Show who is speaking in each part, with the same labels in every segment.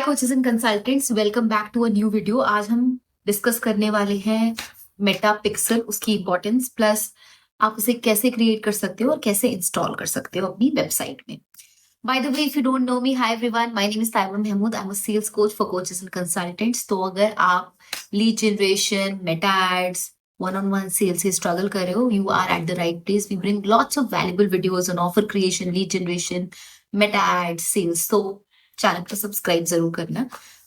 Speaker 1: Coaches and consultants, welcome back to a new video. आज हम discuss करने वाले हैं मेटा पिक्सल, उसकी इंपॉर्टेंस, प्लस आप उसे कैसे क्रिएट कर सकते हो और कैसे इंस्टॉल कर सकते हो अपनी वेबसाइट में। By the way, if you don't know me, hi everyone, my name is Taiba Mahmood. I am a sales coach for coaches and consultants. तो अगर आप lead generation, Meta ads, one on one sales से struggle कर रहे हो, you are at the right place. We bring lots of valuable videos on offer creation, lead generation, Meta ads, sales. तो channel को subscribe जरूर करना।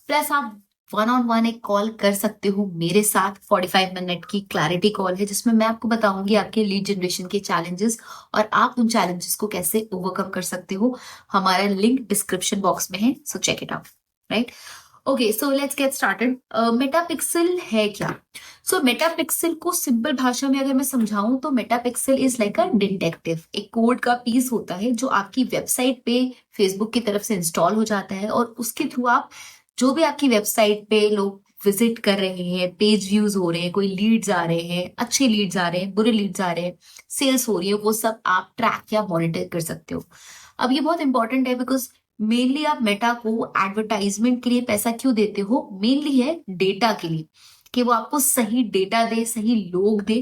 Speaker 1: Plus आप one on one एक कॉल कर सकते हो मेरे साथ। 45 मिनट की क्लैरिटी कॉल है जिसमें मैं आपको बताऊंगी आपके लीड जनरेशन के चैलेंजेस और आप उन चैलेंजेस को कैसे ओवरकम कर सकते हो। हमारा लिंक डिस्क्रिप्शन बॉक्स में है, so check it out. Right, okay, so let's get started. Metapixel है क्या? सो मेटापिक्सल को सिंपल भाषा में अगर मैं समझाऊं तो मेटापिक्सल इज लाइक अ डिटेक्टिव। एक कोड का पीस होता है जो आपकी वेबसाइट पे फेसबुक की तरफ से इंस्टॉल हो जाता है और उसके थ्रू आप जो भी आपकी वेबसाइट पे लोग विजिट कर रहे हैं, पेज व्यूज हो रहे हैं, कोई लीड्स आ रहे हैं, अच्छे लीड्स आ रहे हैं, बुरे लीड्स आ रहे हैं, सेल्स हो रही है, वो सब आप ट्रैक या मॉनिटर कर सकते हो। अब ये बहुत इंपॉर्टेंट है बिकॉज मेनली आप मेटा को एडवर्टाइजमेंट के लिए पैसा क्यों देते हो? मेनली है डेटा के लिए, कि वो आपको सही डेटा दे, सही लोग दे,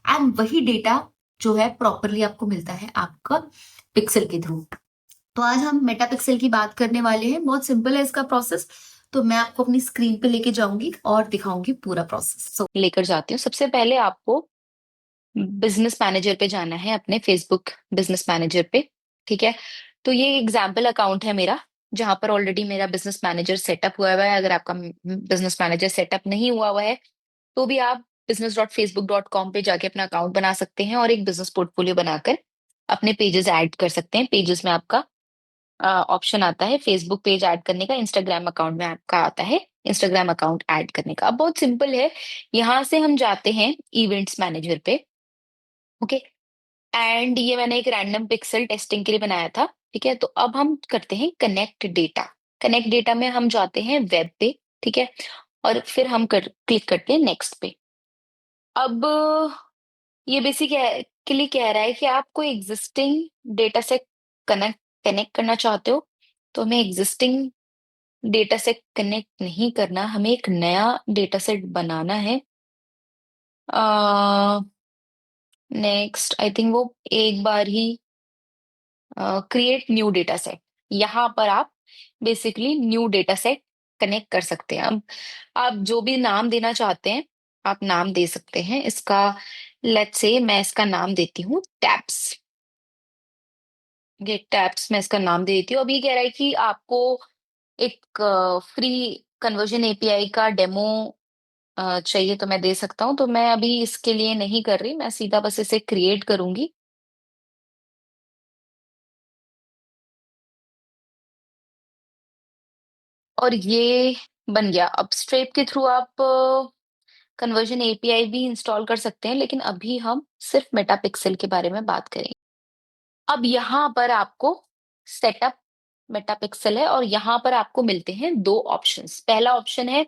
Speaker 1: एंड वही डेटा जो है प्रॉपरली आपको मिलता है आपका पिक्सल के थ्रू। तो आज हम मेटा पिक्सल की बात करने वाले हैं। बहुत सिंपल है इसका प्रोसेस। तो मैं आपको अपनी स्क्रीन पे लेके जाऊंगी और दिखाऊंगी पूरा प्रोसेस।
Speaker 2: लेकर जाती हूँ। सबसे पहले आपको बिजनेस मैनेजर पे जाना है, अपने फेसबुक बिजनेस मैनेजर पे। ठीक है, तो ये एग्जाम्पल अकाउंट है मेरा, जहां पर ऑलरेडी मेरा बिजनेस मैनेजर सेटअप हुआ हुआ है। अगर आपका बिजनेस मैनेजर सेटअप नहीं हुआ हुआ है तो भी आप business.facebook.com पे जाके अपना अकाउंट बना सकते हैं और एक बिजनेस पोर्टफोलियो बनाकर अपने पेजेस ऐड कर सकते हैं। पेजेस में आपका ऑप्शन आता है फेसबुक पेज ऐड करने का, इंस्टाग्राम अकाउंट में आपका आता है इंस्टाग्राम अकाउंट ऐड करने का। अब बहुत सिंपल है, यहाँ से हम जाते हैं इवेंट्स मैनेजर पे। ओके, एंड ये मैंने एक रैंडम पिक्सल टेस्टिंग के लिए बनाया था। ठीक है, तो अब हम करते हैं कनेक्ट डेटा। कनेक्ट डेटा में हम जाते हैं वेब पे। ठीक है, और फिर हम क्लिक करते हैं नेक्स्ट पे। अब ये बेसिकली कह रहा है कि आप कोई एग्जिस्टिंग डेटा से कनेक्ट कनेक्ट करना चाहते हो। तो हमें एग्जिस्टिंग डेटा सेट कनेक्ट नहीं करना, हमें एक नया डेटा सेट बनाना है। नेक्स्ट आई थिंक वो एक बार ही क्रिएट न्यू डेटा सेट, यहाँ पर आप basically new data set connect कर सकते हैं। अब आप जो भी नाम देना चाहते हैं आप नाम दे सकते हैं इसका। लेट्स से मैं इसका नाम देती हूँ टैब्स। ये टैब्स मैं इसका नाम दे देती हूँ। अब ये कह रहा है कि आपको एक फ्री कन्वर्जन एपीआई का डेमो चाहिए, तो मैं दे सकता हूँ। तो मैं अभी इसके लिए नहीं कर रही, मैं सीधा बस इसे क्रिएट करूंगी। और ये बन गया। अब स्ट्रेप के थ्रू आप कन्वर्जन एपीआई भी इंस्टॉल कर सकते हैं, लेकिन अभी हम सिर्फ मेटापिक्सल के बारे में बात करेंगे। अब यहाँ पर आपको सेटअप मेटापिक्सल है और यहाँ पर आपको मिलते हैं दो ऑप्शंस। पहला ऑप्शन है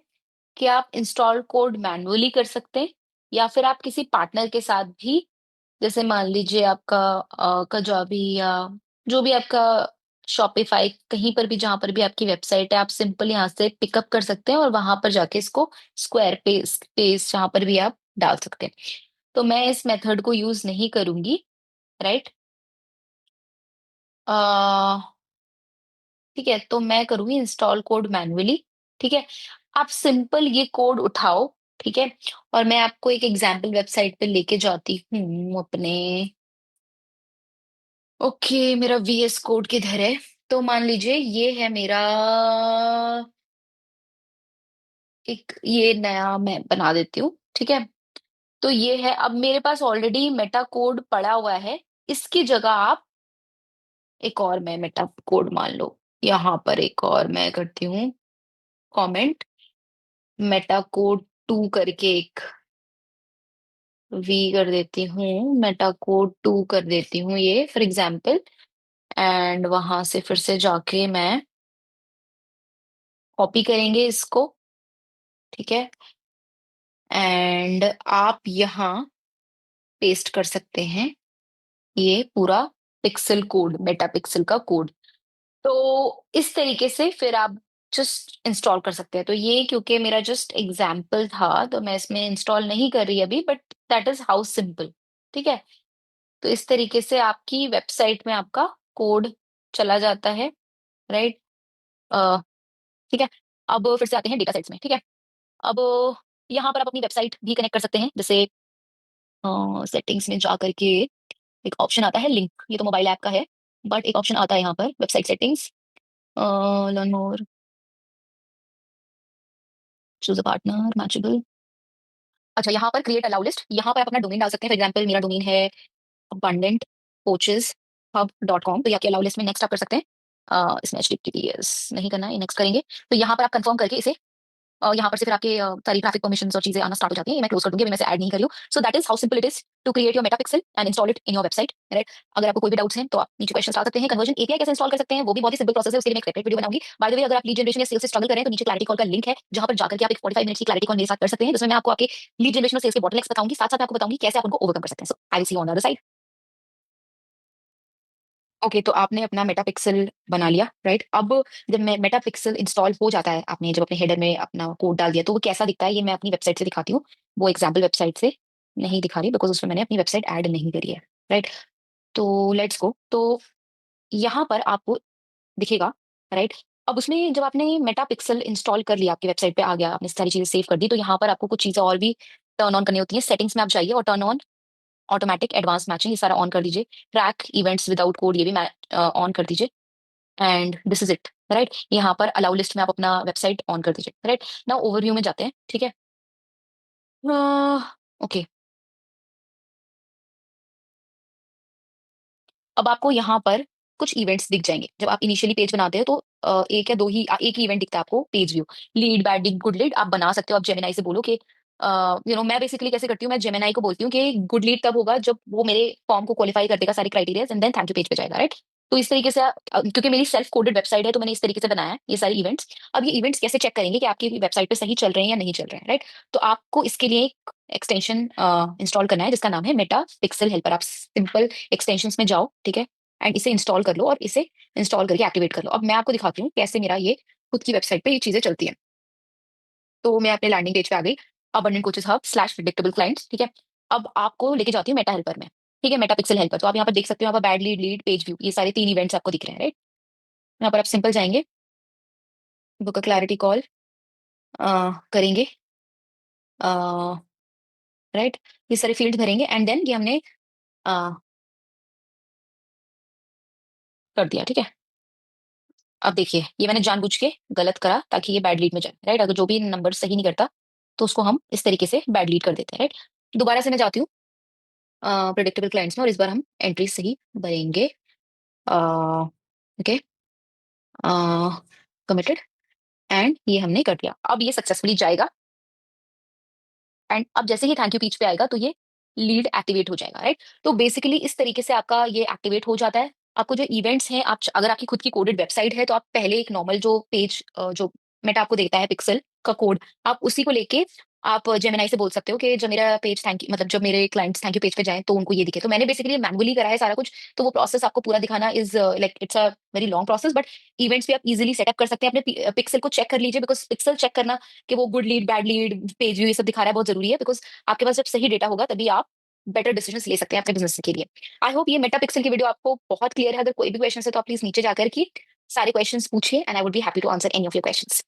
Speaker 2: कि आप इंस्टॉल कोड मैन्युअली कर सकते हैं, या फिर आप किसी पार्टनर के साथ भी, जैसे मान लीजिए आपका काजाबी या जो भी आपका शॉपिफाई, कहीं पर भी जहां पर भी आपकी वेबसाइट है, आप सिंपल यहाँ से पिकअप कर सकते हैं और वहां पर जाके इसको स्क्वायर पेज जहां पर भी आप डाल सकते हैं। तो मैं इस मेथड को यूज नहीं करूंगी। राइट, ठीक है, तो मैं करूंगी इंस्टॉल कोड मैन्युअली। ठीक है, आप सिंपल ये कोड उठाओ। ठीक है, और मैं आपको एक एग्जाम्पल वेबसाइट पे लेके जाती हूँ अपने। ओके, मेरा वीएस कोड किधर है? तो मान लीजिए ये है मेरा एक, ये नया मैं बना देती हूँ। ठीक है, तो ये है। अब मेरे पास ऑलरेडी मेटा कोड पड़ा हुआ है, इसकी जगह आप एक और, मैं मेटा कोड मान लो यहाँ पर एक और मैं करती हूँ कमेंट, मेटा कोड 2 करके एक वी कर देती हूँ, मेटा कोड 2 कर देती हूँ ये फॉर एग्जाम्पल। एंड वहां से फिर से जाके मैं कॉपी करेंगे इसको। ठीक है, एंड आप यहाँ पेस्ट कर सकते हैं ये पूरा पिक्सल कोड, मेटा पिक्सल का कोड। तो इस तरीके से फिर आप जस्ट इंस्टॉल कर सकते हैं। तो ये क्योंकि मेरा जस्ट एग्जाम्पल था तो मैं इसमें इंस्टॉल नहीं कर रही अभी, but that is how simple. ठीक है, तो इस तरीके से आपकी वेबसाइट में आपका कोड चला जाता है, राइट। ठीक है, अब फिर से आते हैं डेटा सेट्स में। ठीक है, अब यहाँ पर आप अपनी वेबसाइट भी कनेक्ट कर सकते हैं, जैसे सेटिंग्स में जा करके एक ऑप्शन आता है लिंक, ये तो मोबाइल ऐप का है, बट एक ऑप्शन आता है यहाँ पर website settings, learn more, choose a partner, matchable. अच्छा, यहाँ पर क्रिएट अलाउ लिस्ट, यहाँ पर आप अपना डोमेन डाल सकते हैं। फॉर एग्जाम्पल मेरा डोमेन है abundant coaches hub.com, तो यहाँ की अलाउ लिस्ट में नेक्स्ट आप कर सकते हैं। इसमें HTTPS नहीं करना है, नेक्स्ट करेंगे। तो यहाँ पर आप कंफर्म करके इसे यहाँ पर से फिर आपके सारी ट्रैफिक परमिशन और चीजें आना स्टार्ट हो जाती हैं। ये मैं क्लोज कर दूंगी, अभी मैं ऐड नहीं कर रही हूँ। So that is how simple it is to create your Meta pixel and install it in your website, right. अगर आपको कोई भी डाउट्स हैं तो आप नीचे क्वेश्चन डाल सकते हैं। कन्वर्जन एपीआई कैसे इंस्टॉल कर सकते हैं, वो भी बहुत ही सिंपल प्रोसेस है, उसके लिए मैं एक सेपरेट वीडियो बनाऊंगी। बाय द वे, अगर आप लीड जनरेशन या सेल्स से स्ट्रगल कर रहे हैं तो नीचे क्लैरिटी कॉल का लिंक है, जहां पर जाकर के आप एक 45 मिनट की क्लैरिटी कॉल मेरे साथ कर सकते हैं, जिसमें मैं आपको आपके लीड जनरेशन और सेल्स के बॉटलनेक्स बताऊंगी, साथ साथ आपको बताऊंगी कैसे आप उनको ओवरकम कर सकते हैं। So I will see you on the other side. Okay, तो आपने अपना मेटा पिक्सल बना लिया, राइट। अब जब मेटा पिक्सल इंस्टॉल हो जाता है, आपने जब अपने हेडर में अपना कोड डाल दिया, तो वो कैसा दिखता है ये मैं अपनी वेबसाइट से दिखाती हूँ। वो एग्जाम्पल वेबसाइट से नहीं दिखा रही बिकॉज उसमें मैंने अपनी वेबसाइट ऐड नहीं करी है, राइट। तो लेट्स गो। तो यहाँ पर आपको दिखेगा, राइट। अब उसमें जब आपने मेटा पिक्सल इंस्टॉल कर लिया, आपकी वेबसाइट पे आ गया, आपने सारी चीजें सेव कर दी, तो यहाँ पर आपको कुछ चीजें और भी टर्न ऑन करनी होती है। सेटिंग्स में आप जाइए और turn on automatic advance matching, ये सारा ऑन कर दीजिए। ट्रैक इवेंट्स विदाउट कोड, ये भी ऑन कर दीजिए। And this is it, right. यहाँ पर अलाउ लिस्ट में आप अपना वेबसाइट ऑन कर दीजिए, राइट। नाउ ओवरव्यू में जाते हैं, ठीक है। ओके, अब आपको यहाँ पर कुछ इवेंट्स दिख जाएंगे। जब आप इनिशियली पेज बनाते हो तो एक या दो ही एक ही इवेंट दिखता है आपको, page view. Lead, bad lead, good lead आप बना सकते हो। आप जेमिनाई से बोलो कि मैं बेसिकली कैसे करती हूँ, मैं जेमिनाई को बोलती हूँ कि गुड लीड तब होगा जब वो मेरे फॉर्म को क्वालिफाई कर देगा सारी criteria, and then thank you page पे जाएगा, राइट। तो इस तरीके से क्योंकि मेरी सेल्फ कोडेड वेबसाइट है तो मैंने इस तरीके से बनाया है ये सारे इवेंट्स। अब ये इवेंट्स कैसे चेक करेंगे कि आपकी वेबसाइट पे सही चल रहे हैं या नहीं चल रहे हैं, राइट। तो आपको इसके लिए एक एक्सटेंशन इंस्टॉल करना है जिसका नाम है मेटा पिक्सल हेल्पर। आप सिंपल एक्सटेंशंस में जाओ, ठीक है, एंड इसे इंस्टॉल कर लो और इसे इंस्टॉल करके एक्टिवेट कर लो। अब मैं आपको दिखाती हूँ कैसे मेरा ये खुद की वेबसाइट पे ये चीजें चलती हैं। तो मैं अपने लैंडिंग पेज पे आ गई, abundant coaches hub slash predictable clients, ठीक है। अब आपको लेके जाती हूँ मेटा हेल्पर में, ठीक है, मेटा पिक्सल हेल्पर। तो आप यहाँ पर देख सकते हो, यहाँ पर bad lead, lead, page view, ये सारे तीन इवेंट्स आपको दिख रहे हैं, राइट। यहाँ पर आप सिंपल जाएंगे, बुक क्लैरिटी कॉल करेंगे, राइट। ये सारे फील्ड भरेंगे एंड देन ये हमने अ, कर दिया, ठीक है। अब देखिए, ये मैंने जानबूझ के गलत करा ताकि ये बैड लीड में जाए, राइट। अगर जो भी नंबर सही नहीं करता तो उसको हम इस तरीके से बैड लीड कर देते हैं, राइट। दोबारा से मैं जाती हूँ प्रेडिक्टेबल क्लाइंट्स में और इस बार हम एंट्री सही भरेंगे। ओके, कमिटेड, एंड ये हमने कर दिया। अब ये सक्सेसफुली जाएगा एंड अब जैसे ही थैंक यू पेज पे आएगा तो ये लीड एक्टिवेट हो जाएगा, राइट। तो बेसिकली इस तरीके से आपका ये एक्टिवेट हो जाता है। आपको जो इवेंट्स हैं, आप अगर आपकी खुद की कोडेड वेबसाइट है तो आप पहले एक नॉर्मल जो पेज जो मेटा आपको देता है पिक्सल का कोड, आप उसी को लेके आप जेमिनाई से बोल सकते हो कि जब मेरा पेज थैंक यू मतलब जब मेरे क्लाइंट्स थैंक यू पेज पे जाएं तो उनको ये दिखे। तो मैंने बेसिकली मैनुअली करा है सारा कुछ, तो वो प्रोसेस आपको पूरा दिखाना is like it's a very long process, but events भी आप इजीली सेटअप कर सकते हैं। अपने पिक्सल को चेक कर लीजिए, बिकॉज पिक्सल चेक करना कि वो good lead, bad lead, page view ये सब दिखा रहा है बहुत जरूरी है, बिकॉज आपके पास जब सही डेटा होगा तभी आप बेटर डिसीजन ले सकते हैं अपने बिजनेस के लिए। आई होप ये मेटा पिक्सल की वीडियो आपको बहुत क्लियर है। अगर कोई भी क्वेश्चन है तो आप प्लीज नीचे जाकर के सारे क्वेश्चंस पूछिए and I would be happy to answer any of your questions.